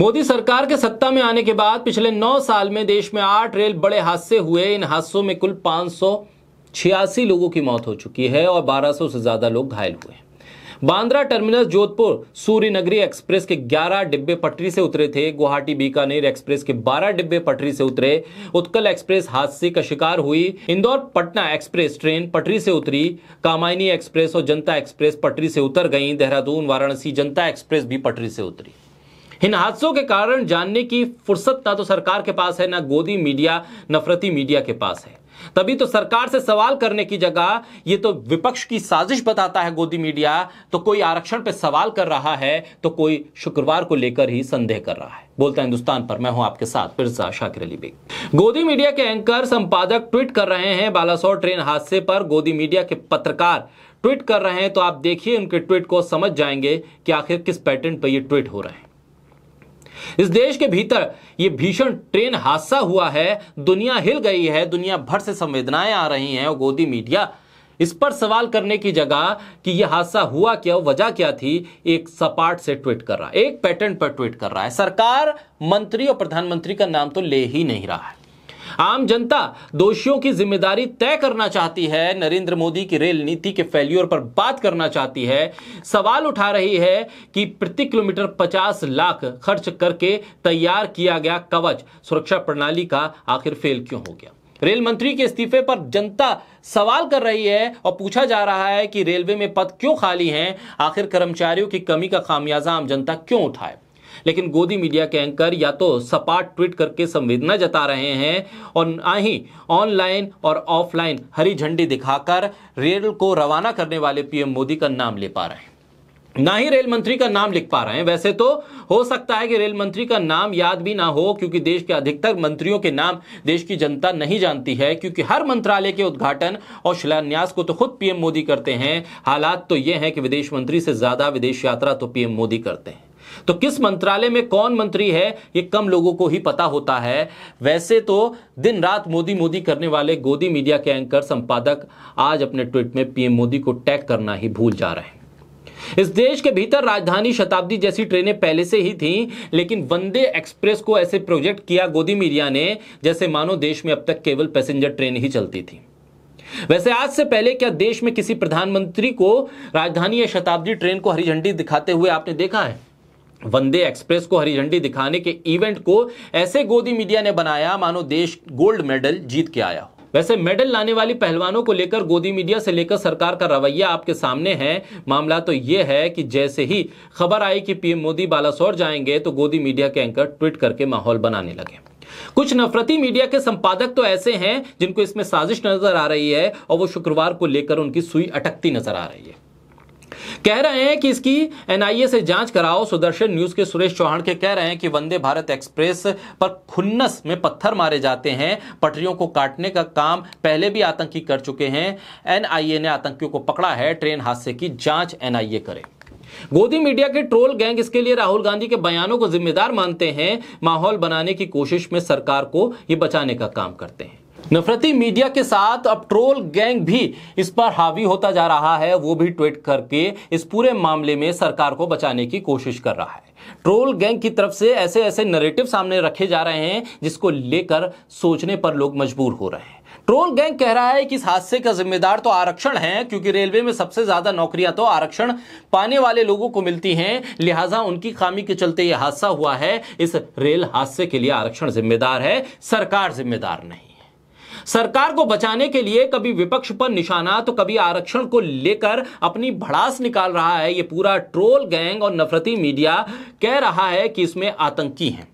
मोदी सरकार के सत्ता में आने के बाद पिछले 9 साल में देश में 8 रेल बड़े हादसे हुए। इन हादसों में कुल 586 लोगों की मौत हो चुकी है और 1200 से ज्यादा लोग घायल हुए। बांद्रा टर्मिनस जोधपुर सूर्यनगरी एक्सप्रेस के 11 डिब्बे पटरी से उतरे थे। गुवाहाटी बीकानेर एक्सप्रेस के 12 डिब्बे पटरी से उतरे। उत्कल एक्सप्रेस हादसे का शिकार हुई। इंदौर पटना एक्सप्रेस ट्रेन पटरी से उतरी। कामायनी एक्सप्रेस और जनता एक्सप्रेस पटरी से उतर गई। देहरादून वाराणसी जनता एक्सप्रेस भी पटरी से उतरी। इन हादसों के कारण जानने की फुर्सत ना तो सरकार के पास है, ना गोदी मीडिया नफरती मीडिया के पास है। तभी तो सरकार से सवाल करने की जगह ये तो विपक्ष की साजिश बताता है गोदी मीडिया। तो कोई आरक्षण पे सवाल कर रहा है तो कोई शुक्रवार को लेकर ही संदेह कर रहा है। बोलता हिंदुस्तान पर मैं हूं आपके साथ फिर शाकिर अली बेग। गोदी मीडिया के एंकर संपादक ट्वीट कर रहे हैं बालासोर ट्रेन हादसे पर। गोदी मीडिया के पत्रकार ट्वीट कर रहे हैं तो आप देखिए उनके ट्वीट को, समझ जाएंगे कि आखिर किस पैटर्न पर ये ट्वीट हो रहे हैं। इस देश के भीतर यह भीषण ट्रेन हादसा हुआ है, दुनिया हिल गई है, दुनिया भर से संवेदनाएं आ रही हैं और गोदी मीडिया इस पर सवाल करने की जगह कि यह हादसा हुआ क्या, वजह क्या थी, एक सपाट से ट्वीट कर रहा है, एक पैटर्न पर ट्वीट कर रहा है। सरकार मंत्री और प्रधानमंत्री का नाम तो ले ही नहीं रहा है। आम जनता दोषियों की जिम्मेदारी तय करना चाहती है। नरेंद्र मोदी की रेल नीति के फेल्यूर पर बात करना चाहती है। सवाल उठा रही है कि प्रति किलोमीटर 50 लाख खर्च करके तैयार किया गया कवच सुरक्षा प्रणाली का आखिर फेल क्यों हो गया। रेल मंत्री के इस्तीफे पर जनता सवाल कर रही है और पूछा जा रहा है कि रेलवे में पद क्यों खाली हैं, आखिर कर्मचारियों की कमी का खामियाजा आम जनता क्यों उठाए। लेकिन गोदी मीडिया के एंकर या तो सपाट ट्वीट करके संवेदना जता रहे हैं और ना ही ऑनलाइन और ऑफलाइन हरी झंडी दिखाकर रेल को रवाना करने वाले पीएम मोदी का नाम ले पा रहे हैं, ना ही रेल मंत्री का नाम लिख पा रहे हैं। वैसे तो हो सकता है कि रेल मंत्री का नाम याद भी ना हो, क्योंकि देश के अधिकतर मंत्रियों के नाम देश की जनता नहीं जानती है, क्योंकि हर मंत्रालय के उद्घाटन और शिलान्यास को तो खुद पीएम मोदी करते हैं। हालात तो यह है कि विदेश मंत्री से ज्यादा विदेश यात्रा तो पीएम मोदी करते हैं। तो किस मंत्रालय में कौन मंत्री है ये कम लोगों को ही पता होता है। वैसे तो दिन रात मोदी मोदी करने वाले गोदी मीडिया के एंकर संपादक आज अपने ट्वीट में पीएम मोदी को टैग करना ही भूल जा रहे हैं। इस देश के भीतर राजधानी शताब्दी जैसी ट्रेनें पहले से ही थीं, लेकिन वंदे एक्सप्रेस को ऐसे प्रोजेक्ट किया गोदी मीडिया ने जैसे मानो देश में अब तक केवल पैसेंजर ट्रेन ही चलती थी। वैसे आज से पहले क्या देश में किसी प्रधानमंत्री को राजधानी या शताब्दी ट्रेन को हरी झंडी दिखाते हुए आपने देखा है? वंदे एक्सप्रेस को हरी झंडी दिखाने के इवेंट को ऐसे गोदी मीडिया ने बनाया मानो देश गोल्ड मेडल जीत के आया हो। वैसे मेडल लाने वाली पहलवानों को लेकर गोदी मीडिया से लेकर सरकार का रवैया आपके सामने है। मामला तो यह है कि जैसे ही खबर आई कि पीएम मोदी बालासोर जाएंगे तो गोदी मीडिया के एंकर ट्वीट करके माहौल बनाने लगे। कुछ नफरती मीडिया के संपादक तो ऐसे हैं जिनको इसमें साजिश नजर आ रही है और वो शुक्रवार को लेकर उनकी सुई अटकती नजर आ रही है। कह रहे हैं कि इसकी एनआईए से जांच कराओ। सुदर्शन न्यूज के सुरेश चौहान के कह रहे हैं कि वंदे भारत एक्सप्रेस पर खुन्नस में पत्थर मारे जाते हैं, पटरियों को काटने का काम पहले भी आतंकी कर चुके हैं। एनआईए ने आतंकियों को पकड़ा है, ट्रेन हादसे की जांच एनआईए करे। गोदी मीडिया के ट्रोल गैंग इसके लिए राहुल गांधी के बयानों को जिम्मेदार मानते हैं। माहौल बनाने की कोशिश में सरकार को ये बचाने का काम करते हैं। नफरती मीडिया के साथ अब ट्रोल गैंग भी इस पर हावी होता जा रहा है। वो भी ट्वीट करके इस पूरे मामले में सरकार को बचाने की कोशिश कर रहा है। ट्रोल गैंग की तरफ से ऐसे ऐसे नैरेटिव सामने रखे जा रहे हैं जिसको लेकर सोचने पर लोग मजबूर हो रहे हैं। ट्रोल गैंग कह रहा है कि इस हादसे का जिम्मेदार तो आरक्षण है, क्योंकि रेलवे में सबसे ज्यादा नौकरियां तो आरक्षण पाने वाले लोगों को मिलती हैं, लिहाजा उनकी खामी के चलते यह हादसा हुआ है। इस रेल हादसे के लिए आरक्षण जिम्मेदार है, सरकार जिम्मेदार नहीं। सरकार को बचाने के लिए कभी विपक्ष पर निशाना तो कभी आरक्षण को लेकर अपनी भड़ास निकाल रहा है। यह पूरा ट्रोल गैंग और नफरती मीडिया कह रहा है कि इसमें आतंकी हैं।